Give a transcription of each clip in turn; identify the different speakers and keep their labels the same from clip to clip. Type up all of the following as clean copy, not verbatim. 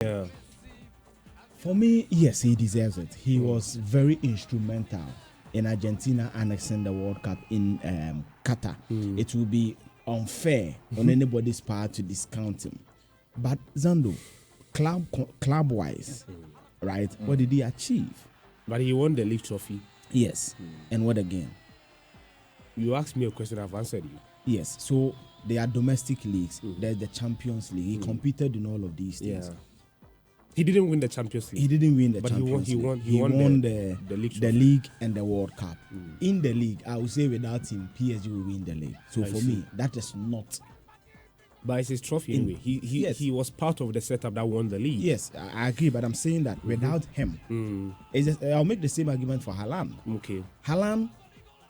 Speaker 1: Yeah.
Speaker 2: For me, yes, he deserves it. He was very instrumental in Argentina annexing the World Cup in Qatar. It will be unfair on anybody's part to discount him. But Zando, club-wise, right, what did he achieve?
Speaker 1: But he won the league trophy.
Speaker 2: Yes. And what again?
Speaker 1: You asked me a question, I've answered you.
Speaker 2: Yes. So there are domestic leagues. There's the Champions League. He competed in all of these things.
Speaker 1: Yeah. He didn't win the Champions League.
Speaker 2: He didn't win the
Speaker 1: But
Speaker 2: Champions
Speaker 1: he won,
Speaker 2: League.
Speaker 1: he won the league
Speaker 2: and the World Cup. In the league, I would say without him, PSG will win the league. So for me, that is not.
Speaker 1: But it's his trophy anyway. He was part of the setup that won the league.
Speaker 2: Yes, I agree. But I'm saying that without him, I'll make the same argument for Haaland.
Speaker 1: Okay.
Speaker 2: Haaland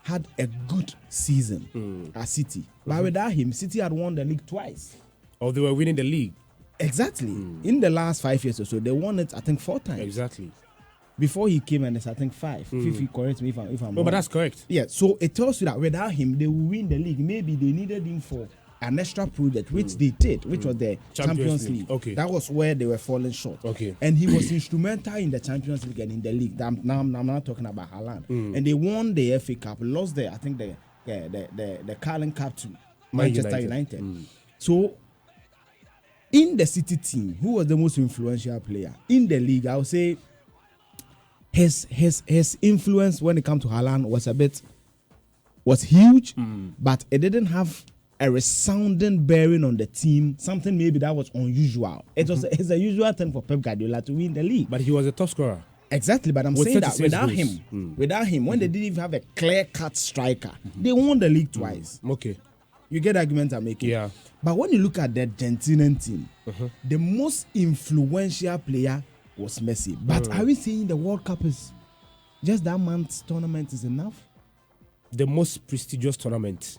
Speaker 2: had a good season at City. But without him, City had won the league twice.
Speaker 1: Or they were winning the league.
Speaker 2: Exactly. In the last 5 years or so, they won it, I think, 4 times.
Speaker 1: Exactly.
Speaker 2: Before he came, and it's, I think, 5. If you correct me if I'm wrong.
Speaker 1: No, but that's correct.
Speaker 2: Yeah, so it tells you that without him, they will win the league. Maybe they needed him for an extra project, which they did, which was the Champions League.
Speaker 1: Okay.
Speaker 2: That was where they were falling short.
Speaker 1: Okay.
Speaker 2: And he was instrumental in the Champions League and in the league. I'm not talking about Haaland. And they won the FA Cup, lost the Carling Cup to Manchester United. So, in the City team, who was the most influential player in the league? I would say his influence when it comes to Haaland was huge, but it didn't have a resounding bearing on the team. Something maybe that was unusual. It's a usual thing for Pep Guardiola to win the league.
Speaker 1: But he was a top scorer.
Speaker 2: Exactly, but I'm saying that without him, when they didn't even have a clear-cut striker, they won the league twice.
Speaker 1: Okay.
Speaker 2: You get the argument I'm making?
Speaker 1: Yeah.
Speaker 2: But when you look at the Argentinian team, the most influential player was Messi. But are we saying the World Cup is just that month's tournament is enough?
Speaker 1: The most prestigious tournament.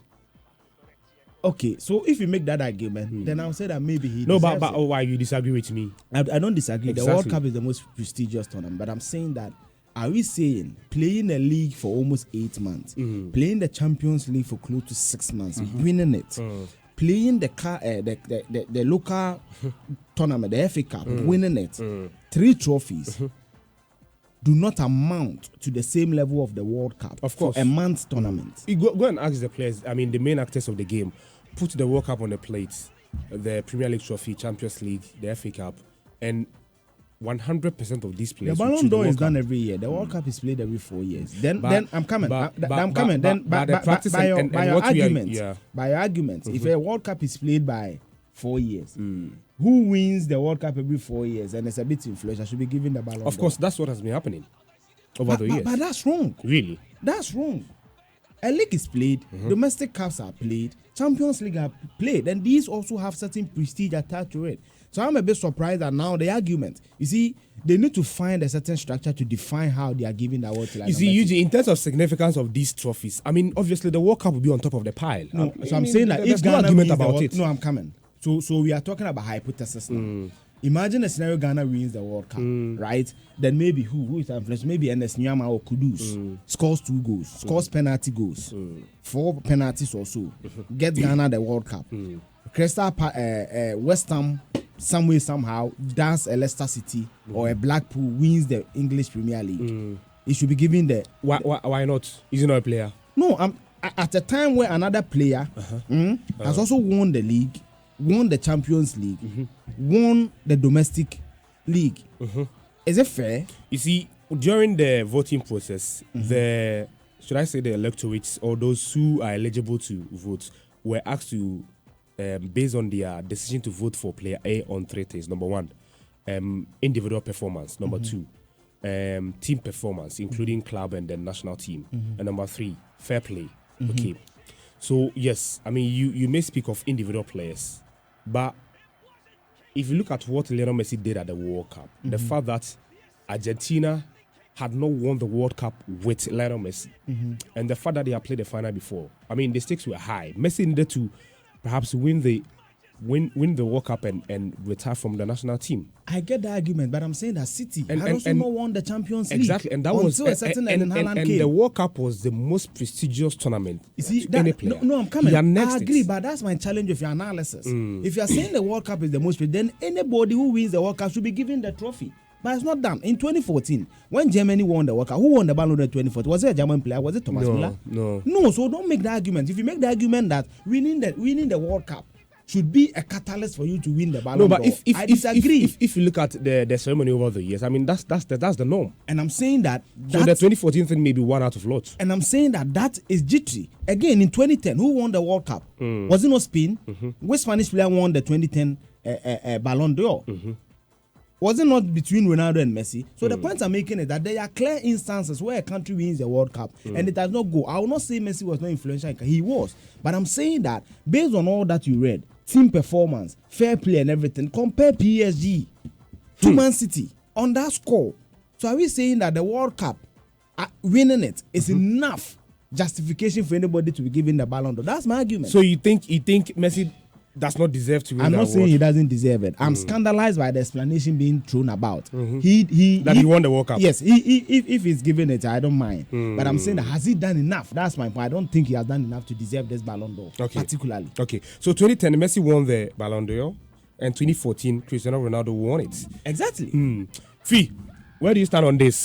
Speaker 2: Okay, so if you make that argument, then I'll say that maybe he
Speaker 1: No,
Speaker 2: deserves
Speaker 1: but
Speaker 2: it.
Speaker 1: why you disagree with me?
Speaker 2: I don't disagree.
Speaker 1: Exactly.
Speaker 2: The World Cup is the most prestigious tournament, but I'm saying that are we saying playing a league for almost 8 months, playing the Champions League for close to 6 months, winning it, playing the local tournament, the FA Cup, winning it, 3 trophies, do not amount to the same level of the World Cup
Speaker 1: Of course.
Speaker 2: for a month's tournament?
Speaker 1: You go and ask the players, I mean, the main actors of the game, put the World Cup on the plate, the Premier League trophy, Champions League, the FA Cup, and 100% of these
Speaker 2: The
Speaker 1: players.
Speaker 2: Balon d'Or is done every year. The World Cup is played every 4 years. Then I'm coming. By your argument, if a World Cup is played by 4 years, who wins the World Cup every 4 years and it's a bit influential should be given the Balon d'Or.
Speaker 1: Of course, that's what has been happening over the years.
Speaker 2: But that's wrong.
Speaker 1: Really?
Speaker 2: That's wrong. A league is played, domestic cups are played, Champions League are played, and these also have certain prestige attached to it. So I'm a bit surprised that now the argument, you see, they need to find a certain structure to define how they are giving the award to.
Speaker 1: You see, Eugene, in terms of significance of these trophies, I mean, obviously the World Cup will be on top of the pile.
Speaker 2: No, so I'm saying that if
Speaker 1: no
Speaker 2: Ghana
Speaker 1: argument
Speaker 2: wins
Speaker 1: about
Speaker 2: the World,
Speaker 1: it.
Speaker 2: no, I'm coming. So we are talking about hypothesis now. Imagine a scenario Ghana wins the World Cup, right? Then maybe who is influential? Maybe Ernest Nyama or Kudus scores 2 goals, scores penalty goals, 4 penalties or so, gets Ghana the World Cup. Crystal West Ham some way somehow does a Leicester City or a Blackpool wins the English Premier League. It should be given the
Speaker 1: why not? Is he not a player?
Speaker 2: No. At a time where another player has also won the league, won the Champions League, won the domestic league. Is it fair?
Speaker 1: You see, during the voting process, the electorates or those who are eligible to vote were asked to, based on their decision to vote for player A on 3 things. Number 1, individual performance. Number 2, team performance, including club and the national team. And number 3, fair play. Okay. So, yes, I mean, you may speak of individual players, but if you look at what Lionel Messi did at the World Cup, the fact that Argentina had not won the World Cup with Lionel Messi, and the fact that they had played the final before, I mean, the stakes were high. Messi needed to perhaps win the win the World Cup and retire from the national team.
Speaker 2: I get the argument, but I'm saying that City
Speaker 1: And-
Speaker 2: had
Speaker 1: and-
Speaker 2: also
Speaker 1: and-
Speaker 2: not won the Champions League.
Speaker 1: Exactly, and that was
Speaker 2: until a certain end and Haaland came.
Speaker 1: the World Cup was the most prestigious tournament
Speaker 2: You see,
Speaker 1: to any
Speaker 2: that,
Speaker 1: player.
Speaker 2: no, I'm coming.
Speaker 1: He annexed
Speaker 2: I agree,
Speaker 1: it.
Speaker 2: but that's my challenge with your analysis. If you're saying the World Cup is the most, then anybody who wins the World Cup should be given the trophy. But it's not done. In 2014, when Germany won the World Cup, who won the Balon d'Or in 2014? Was it a German player? Was it Thomas Müller? No. So don't make the argument. If you make the argument that winning the World Cup should be a catalyst for you to win the Balon d'Or,
Speaker 1: but
Speaker 2: I disagree.
Speaker 1: if you look at the ceremony over the years, I mean that's the norm.
Speaker 2: And I'm saying that.
Speaker 1: So the 2014 thing may be one out of lots.
Speaker 2: And I'm saying that is jittery. Again, in 2010, who won the World Cup? Was it not Spain? Which Spanish player won the 2010 Balon d'Or? Was it not between Ronaldo and Messi? So the point I'm making is that there are clear instances where a country wins the World Cup and it does not go. I will not say Messi was not influential. He was. But I'm saying that based on all that you read, team performance, fair play and everything, compare PSG to Man City on that score. So are we saying that the World Cup, winning it, is enough justification for anybody to be given the Balon d'Or? That's my argument.
Speaker 1: So you think Messi does not deserve to win
Speaker 2: I'm
Speaker 1: that
Speaker 2: not saying
Speaker 1: award?
Speaker 2: he doesn't deserve it. I'm scandalized by the explanation being thrown about. He
Speaker 1: won the World Cup.
Speaker 2: Yes, if he's given it, I don't mind. But I'm saying that has he done enough? That's my point. I don't think he has done enough to deserve this Ballon d'Or, particularly.
Speaker 1: Okay, so 2010 Messi won the Ballon d'Or, and 2014 Cristiano Ronaldo won it.
Speaker 2: Exactly.
Speaker 1: Fee, where do you stand on this?